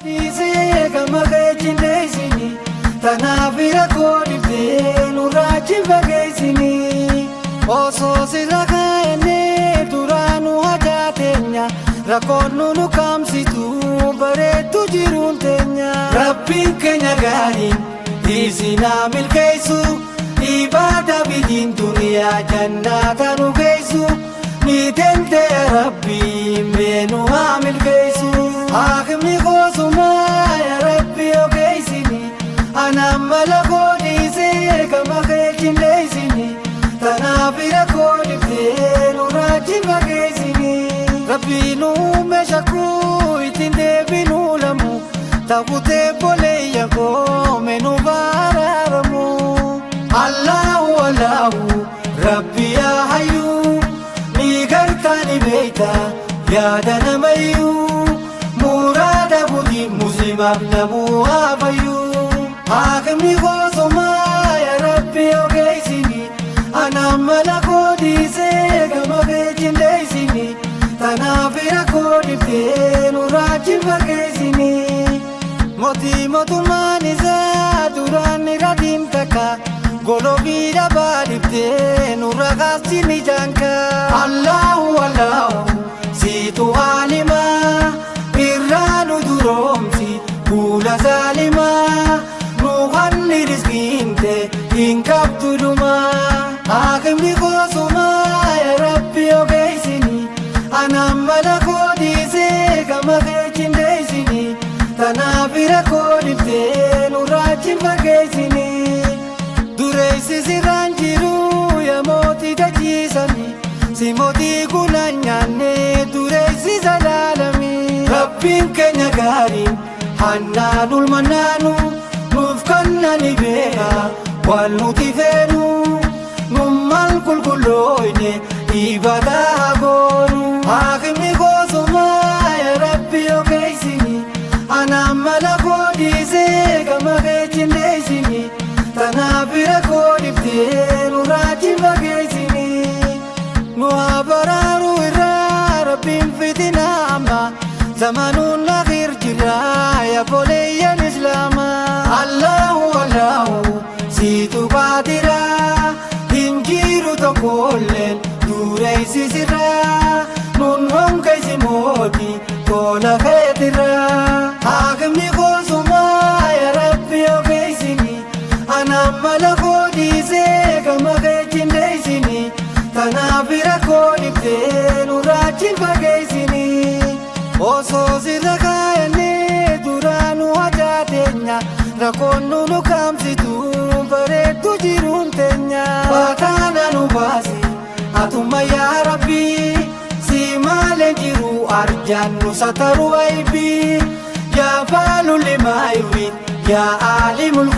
Diisee gama keechineesini tanaafira koodhiftee nurraachi fageessini osoo sirra kaa'ennee duraanuu hajaa teenya rakkoon nu kaamsitu bareetu jiruun teenya. Rabbiin keenya gaariin dhiisinaa milkeessu ibaada bidiin duniyaa jannaata nu geessu ni tentee Rabbiin beenu haa milkeessu. Haakimni koosumaa yaa Rabbi ogeessini anaan mala koodhiisee gama keechineesini tanaafira koodhiftee nurraachi fageessini. Rabbiin uume shakkuu ittiin deebinuu lamu takkutee boleeyya koome nu baaraaramu. Allahu Allahu Rabbi yaa hayyuu ni gartaa ni beeyta yaada namayyuu. Murada buti muslimaaf namuu haa fayyuu. Haakimni koosumaa yaa Rabbi ogeessini anaan mala koodhiisee gama keechineesini tanaafira koodhiftee nurraachi fageessini. Mootii mootummaan isaa duraan irra diimtakka goloobii dhabaa dhiftee nurra kaasini jaanka. Allahu Allahu siitu haalimaa irraanu duroomsi fuula saalimaa nu hanni riskiinte hin qabdu dhumaa. Haakimni koosumaa yaa Rabbi ogeessini anaan mala koodhiisee gama keechineesini tanaafira koodhiftee nurraachi fageessini. Dureessi sirraan jiru yaa mootii dachiisani si mootii kunaan nyaannee dureessi salaalami. Rabbiin keenya gaariin hannaanul mannaanu nuuf kannani beeka waan nuti feenu nummaan qulqullooyne ibadaa goonu. Haakimni koosumaa yaa Rabbi ogeessini anaan mala koodhiisee gama keechineesini tanaafira koodhiftee nurraachi fageessini. Nu haa baraaruu irraa Rabbiin fitinaa amma zamanuun akhir jira yaa boleeyyan islaamaa. Allahu Allahu siitu baatira hin jiru tokkolleen dureessi sirraa nun honkeessi mootii tola keetirraa. Haakimni koosumaa yaa Rabbi ogeessini anaan mala koodhiisee gama keechineesini tanaafira koodhiftee nurraachi fageessini. Osoo sirra kaa'ennee duraanuu hajaa teenya rakkoon nu kaamsitu bareetu jiruun teenya. Faataana nu baasi atuma yaa Rabbi si maaleen jiru arjaan nu sataru aybii yaa faalulli maayuun yaa aalimul